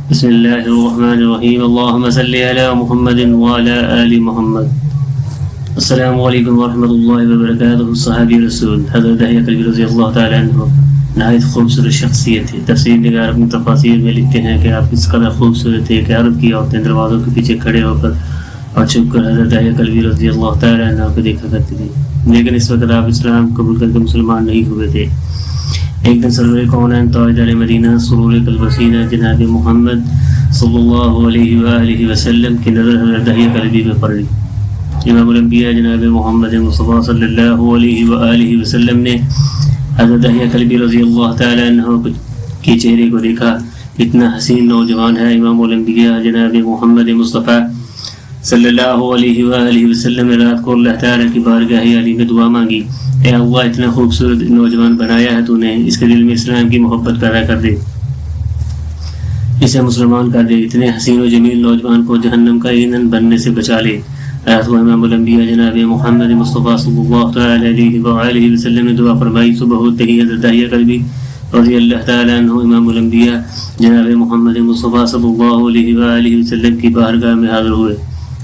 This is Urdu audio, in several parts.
بسم اللہ الرحمن الرحیم اللہم صلی علی محمد وعلی آل محمد۔ السلام علیکم ورحمۃ اللہ وبرکاتہ۔ صحابی رسول حضرت دحیہ کلبی رضی اللہ تعالیٰ عنہ نہایت خوبصورت شخصیت ہے۔ تفسیر نگار اپنی تفاسیر میں لکھتے ہیں کہ آپ اس قدر خوبصورت تھے کہ عرب کی عورتیں دروازوں کے پیچھے کھڑے ہو کر اور چھپ کر حضرت دحیہ کلبی رضی اللہ تعالیٰ عنہ کو دیکھا کرتی تھی، لیکن اس وقت آپ اسلام قبول کر کے مسلمان نہیں ہوئے تھے۔ ایک دن سرور کونین تاجدار مدینہ سرور قلب وسینہ جناب محمد صلی اللہ علیہ وآلہ وسلم کی نظر حضرت دحیہ کلبی پہ پڑی۔ امام الانبیاء جناب محمد مصطفیٰ صلی اللہ علیہ وآلہ وسلم نے حضرت دحیہ کلبی رضی اللہ تعالیٰ عنہ کے چہرے کو دیکھا، اتنا حسین نوجوان ہے۔ امام الانبیاء جناب محمد مصطفیٰ صلی اللہ علیہ وآلہ وسلم نے رات کو اللہ تعالیٰ کی بارگاہ عالی میں دعا مانگی، اے اللہ اتنا خوبصورت نوجوان بنایا ہے تو نے، اس کے دل میں اسلام کی محبت پیدا کر دے، اسے مسلمان کر دے، اتنے حسین و جمیل نوجوان کو جہنم کا ایندھن بننے سے بچا لے۔ رات کو امام الانبیاء جناب محمد مصطفیٰ صلی اللہ تعالیٰ علیہ وآلہ وسلم نے دعا فرمائی۔ صبح ہوتے ہی حضرت دحیہ کلبی رضی اللہ تعالیٰ عنہ امام الانبیاء جناب محمد مصطفیٰ صلی اللہ علیہ وآلہ وسلم کی بارگاہ میں حاضر ہوئے۔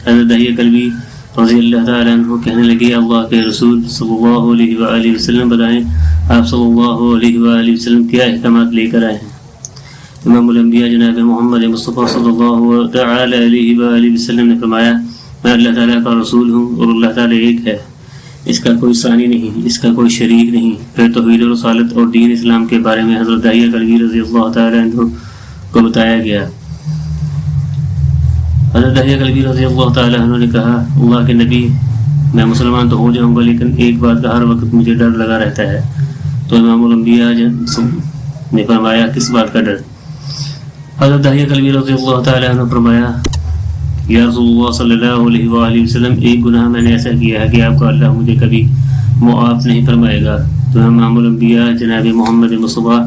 حضرت دحیہ کلبی رضی اللہ تعالیٰ عنہ کہنے لگے، اللہ کے رسول صلی اللہ علیہ وآلہ وسلم بتائیں آپ صلی اللہ علیہ وآلہ وسلم کیا احکامات لے کر آئے ہیں؟ امام الانبیاء جناب محمد مصطفیٰ صلی اللہ تعالیٰ علیہ وآلہ وسلم نے فرمایا، میں اللہ تعالیٰ کا رسول ہوں اور اللہ تعالیٰ ایک ہے، اس کا کوئی ثانی نہیں، اس کا کوئی شریک نہیں۔ پھر توحید و رسالت اور دین اسلام کے بارے میں حضرت دحیہ کلبی رضی اللہ تعالیٰ عنہ کو بتایا گیا۔ حضرت دحیہ کلبی رضی اللہ تعالیٰ عنہ نے کہا، اللہ کے نبی میں مسلمان تو ہو جاؤں گا، لیکن ایک بات کا ہر وقت مجھے ڈر لگا رہتا ہے۔ تو امام الانبیاء نے فرمایا، کس بات کا ڈر؟ حضرت دحیہ کلبی رضی اللہ تعالیٰ عنہ فرمایا، یا رسول اللہ صلی اللہ علیہ وآلہ وسلم ایک گناہ میں نے ایسا کیا ہے کہ آپ کا اللہ مجھے کبھی معاف نہیں فرمائے گا۔ تو امام الانبیاء جناب محمد مصطفیٰ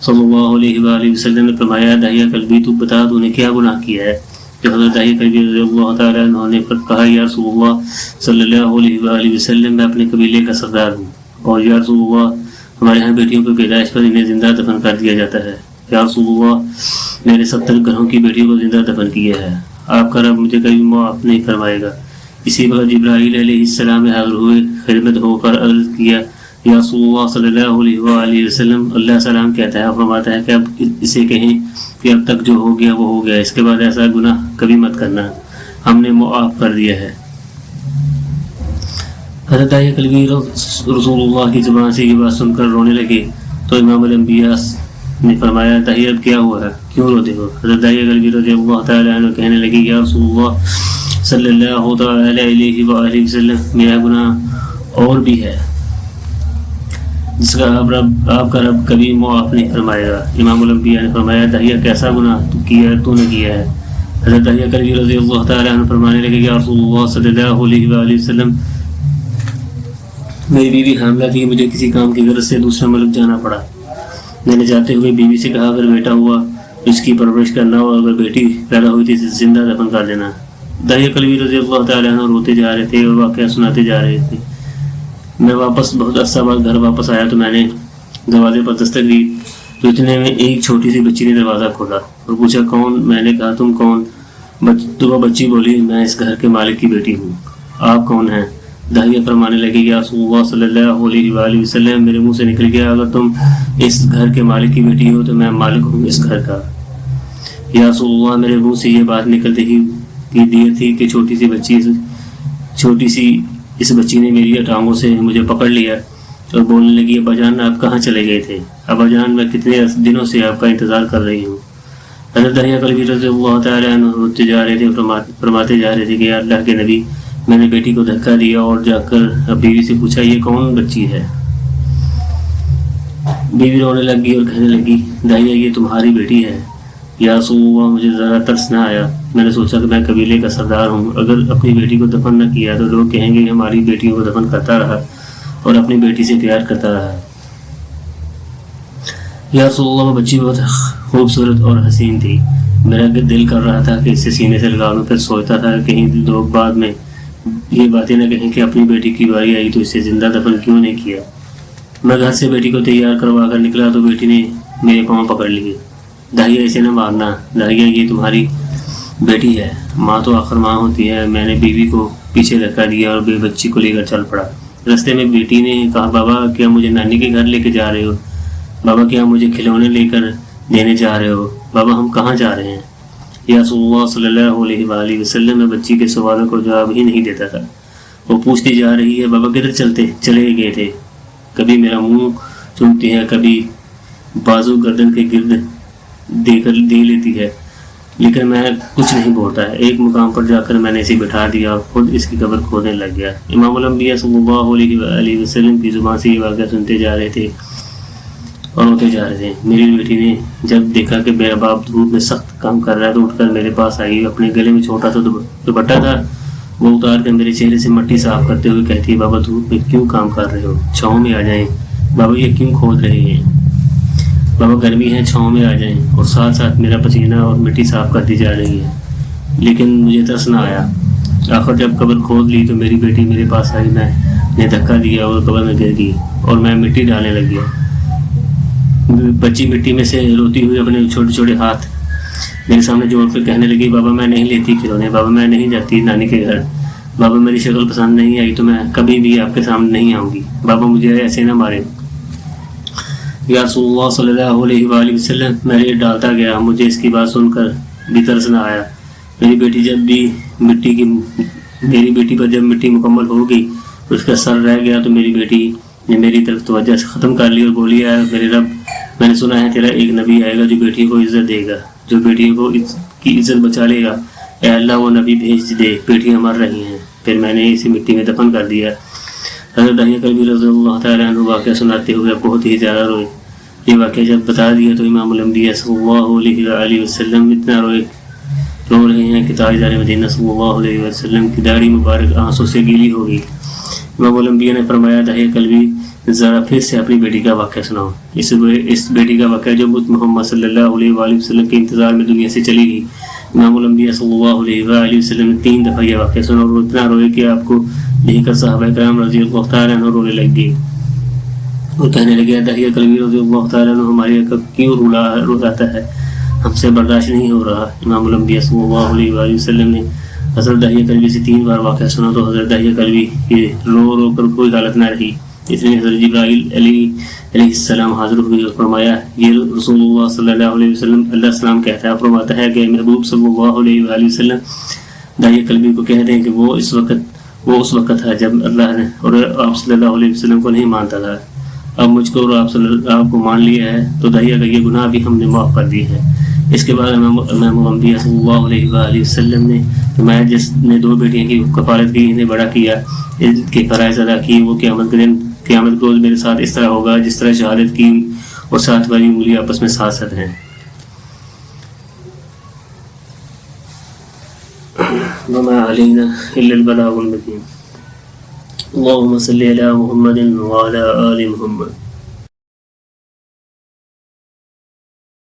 صلی اللہ علیہ وآلہ وسلم نے فرمایا، دحیہ کلبی تو بتا تو نے کیا گناہ کیا ہے؟ جو حضرت دحیہ کلبی رضی اللہ تعالیٰ عنہ نے کہا، یا رسول اللہ صلی اللہ علیہ وآلہ وسلم میں اپنے قبیلے کا سردار ہوں، اور یا رسول اللہ ہمارے یہاں بیٹیوں کی پیدائش پر انہیں زندہ دفن کر دیا جاتا ہے۔ یا رسول اللہ میں نے 70 گھروں کی بیٹیوں کو زندہ دفن کیا ہے، آپ کا رب مجھے کبھی معاف نہیں فرمائے گا۔ اسی وقت جبرائیل علیہ السلام حاضر ہوئے، خدمت ہو کر عرض کیا، یا رسول اللہ صلی اللہ علیہ وآلہ وسلم اللہ سلام کہتا ہے، فرماتا ہے کہ اب اسے کہیں کہ اب تک جو ہو گیا وہ ہو گیا، اس کے بعد ایسا گناہ کبھی مت کرنا، ہم نے معاف کر دیا ہے۔ حضرت دحیہ کلبی رسول اللہ کی زبان سے یہ بات سن کر رونے لگے۔ تو امام الانبیاء نے فرمایا، دحیہ اب کیا ہوا ہے، کیوں روتے ہو؟ حضرت دحیہ کلبی رضی اللہ تعالیٰ عنہ کہنے لگے، یا رسول اللہ صلی اللہ تعالیٰ علیہ وآلہ وسلم میرا گناہ اور بھی ہے جس کا آپ کا رب کبھی معاف نہیں فرمائے گا۔ امام الانبیاء نے فرمایا، دحیہ کیسا گناہ تو نے کیا ہے؟ حضرت دحیہ کلبی رضی اللہ تعالیٰ عنہ فرمانے لگے، یا رسول اللہ صلی اللہ علیہ وآلہ وسلم میری بیوی حاملہ تھی، مجھے کسی کام کی غرض سے دوسرا ملک جانا پڑا۔ میں نے جاتے ہوئے بیوی سے کہا، اگر بیٹا ہوا اس کی پرورش کرنا، اور اگر بیٹی پیدا ہوئی تھی زندہ دفن کر دینا۔ دحیہ کلبی رضی اللہ تعالیٰ عنہ روتے جا رہے تھے اور واقعہ سناتے جا رہے تھے۔ میں واپس بہت عرصہ بعد گھر واپس آیا تو میں نے دروازے پر دستک دی، تو اتنے میں ایک چھوٹی سی بچی نے دروازہ کھولا اور پوچھا، کون؟ میں نے کہا، تم کون؟ تو وہ بچی بولی، میں اس گھر کے مالک کی بیٹی ہوں، آپ کون ہیں؟ دحیہ فرمانے لگے، یا رسول اللہ صلی اللہ علیہ وآلہ وسلم میرے منہ سے نکل گیا، اگر تم اس گھر کے مالک کی بیٹی ہو تو میں مالک ہوں اس گھر کا۔ یا رسول اللہ میرے منہ سے یہ بات نکلتے ہی دی تھی کہ چھوٹی سی اس بچی نے میری ٹانگوں سے مجھے پکڑ لیا اور بولنے لگی، ابا جان آپ کہاں چلے گئے تھے؟ ابا جان میں کتنے دنوں سے آپ کا انتظار کر رہی ہوں۔ حضرت دحیہ کلبی رضی اللہ تعالیٰ عنہ روتے جا رہے تھے، فرماتے جا رہے تھے کہ اللہ کے نبی میں نے بیٹی کو دھکا دیا اور جا کر بیوی سے پوچھا، یہ کون بچی ہے؟ بیوی رونے لگی اور کہنے لگی، دحیہ یہ تمہاری بیٹی ہے۔ یا رسول اللہ مجھے ذرا ترس نہ آیا، میں نے سوچا کہ میں قبیلے کا سردار ہوں، اگر اپنی بیٹی کو دفن نہ کیا تو لوگ کہیں گے کہ ہماری بیٹیوں کو دفن کرتا رہا اور اپنی بیٹی سے پیار کرتا رہا۔ یا رسول اللہ بچی بہت خوبصورت اور حسین تھی، میرا دل کر رہا تھا کہ اسے سینے سے لگا لوں، پھر سوچتا تھا کہ کہیں لوگ بعد میں یہ باتیں نہ کہیں کہ اپنی بیٹی کی باری آئی تو اسے زندہ دفن کیوں نہیں کیا۔ میں گھر سے بیٹی کو تیار کروا کر نکلا تو بیٹی نے میرے پاؤں پکڑ لیے داہیہ اسے نہ مارنا، داہیہ یہ تمہاری بیٹی ہے، ماں تو آخر ماں ہوتی ہے۔ میں نے بیوی کو پیچھے دھکا دیا اور بچی کو لے کر چل پڑا۔ راستے میں بیٹی نے کہا بابا کیا مجھے نانی کے گھر لے کے جا رہے ہو؟ بابا کیا مجھے کھلونے لے کر دینے جا رہے ہو؟ بابا ہم کہاں جا رہے ہیں؟ یا رسول اللہ صلی اللہ علیہ وآلہ وسلم میں بچی کے سوالوں کو جواب ہی نہیں دیتا تھا۔ وہ پوچھتی جا رہی ہے بابا کدھر چلے گئے تھے؟ کبھی میرا منہ چومتی ہے، کبھی بازو گردن کے گرد دے لیتی ہے، لیکن میں کچھ نہیں بولتا ہے۔ ایک مقام پر جا کر میں نے اسے بٹھا دیا اور خود اس کی قبر کھودنے لگ گیا۔ امام الانبیاء صلی اللہ علیہ وآلہ وسلم کی زبان سے یہ واقعہ سنتے جا رہے تھے اور روتے جا رہے تھے۔ میری بیٹی نے جب دیکھا کہ میرا باپ دھوپ میں سخت کام کر رہا ہے تو اٹھ کر میرے پاس آئی۔ اپنے گلے میں چھوٹا سا دوپٹہ تھا، وہ اتار کر میرے چہرے سے مٹی صاف کرتے ہوئے کہتی ہے بابا دھوپ میں کیوں کام کر رہے ہو؟ چھاؤں میں آ جائیں۔ بابا یہ کیوں کھود رہے ہیں؟ بابا گرمی ہے، چھاؤں میں آ جائیں۔ اور ساتھ ساتھ میرا پسینہ اور مٹی صاف کرتی جا رہی ہے، لیکن مجھے ترس نہ آیا۔ آخر جب قبر کھود لی تو میری بیٹی میرے پاس آئی، میں نے دھکا دیا اور قبر میں گر گئی اور میں مٹی ڈالنے لگ گیا۔ بچی مٹی میں سے روتی ہوئی اپنے چھوٹے چھوٹے ہاتھ میرے سامنے جوڑ کر کہنے لگی بابا میں نہیں لیتی کھلونے، بابا میں نہیں جاتی نانی کے گھر، بابا میری شکل پسند نہیں آئی تو میں کبھی بھی آپ کے سامنے نہیں آؤں گی، بابا مجھے ایسے نہ مارے۔ یا رسول اللہ صلی اللہ علیہ وآلہ وسلم میں یہ ڈالتا گیا، مجھے اس کی بات سن کر بھی ترس نہ آیا۔ میری بیٹی پر جب مٹی مکمل ہو گئی تو اس کا سر رہ گیا تو میری بیٹی نے میری طرف توجہ سے ختم کر لی اور بولی اے میرے رب، میں نے سنا ہے تیرا ایک نبی آئے گا جو بیٹی کو عزت دے گا، جو بیٹی کو کی عزت بچا لے گا، اے اللہ وہ نبی بھیج دے، بیٹیاں مر رہی ہیں۔ پھر میں نے اسے مٹی میں دفن کر دیا۔ حضرت داہیہ کلبی رضی اللہ تعالیٰ عنہ واقعہ سناتے ہوئے بہت ہی زیادہ روئے۔ یہ واقعہ جب بتا دیا تو امام الانبیاء صلی اللہ علیہ وآلہ وسلم اتنا رو رہے ہیں کہ تاجدار مدینہ صلی اللہ علیہ وسلم کی داڑھی مبارک آنسوں سے گیلی ہو گئی۔ امام الانبیاء نے فرمایا داہیہ کلبی ذرا پھر سے اپنی بیٹی کا واقعہ سناؤ۔ اس بیٹی کا واقعہ جو محمد صلی اللہ علیہ وآلہ وسلم کے انتظار میں دنیا سے چلی گئی۔ امام الانبیاء صلی اللہ علیہ وآلہ وسلم نے 3 دفعہ یہ واقعہ سنا اور اتنا روئے کہ آپ کو دیکھ کر صحابہ کرام رضی اللہ تعالیٰ عنہ رونے لگ گئے اور کہنے لگے داہیہ کلبی رضی اللہ تعالیٰ عنہ ہماری کیوں رلاتا ہے، ہم سے برداشت نہیں ہو رہا۔ امام الانبیاء صلی اللہ علیہ وآلہ وسلم نے حضرت داہیہ کلبی سے 3 بار واقعہ سنا تو حضرت داہیہ کلبی کی رو کر کوئی حالت نہ رہی۔ اس لیے حضرت جبرائیل علیہ السلام حاضر ہوئے اور فرمایا یہ رسول اللہ صلی اللہ علیہ وسلم اللہ السلام کہتا ہے، فرماتا ہے کہ محبوب صلی اللہ علیہ وآلہ وسلم داہیہ کلبی کو کہہ دیں کہ وہ اس وقت تھا جب اللہ نے اور آپ صلی اللہ علیہ وسلم کو نہیں مانتا تھا، اب مجھ کو اور آپ کو مان لیا ہے تو داہیہ کا یہ گناہ بھی ہم نے معاف کر دیے ہیں۔ اس کے بعد امام الانبیاء صلی اللہ علیہ وآلہ وسلم نے فرمایا جس نے 2 بیٹیاں کی کفالت کی، انہیں بڑا کیا، ان کے فرائض ادا کیے، وہ قیامت کے روز میرے ساتھ اس طرح ہوگا جس طرح شہادت کی اور 7 والی انگلی آپس میں ساتھ ہیں۔ وما علینا الا البلاغ المبین۔ اللهم صل علی محمد وعلی آل محمد۔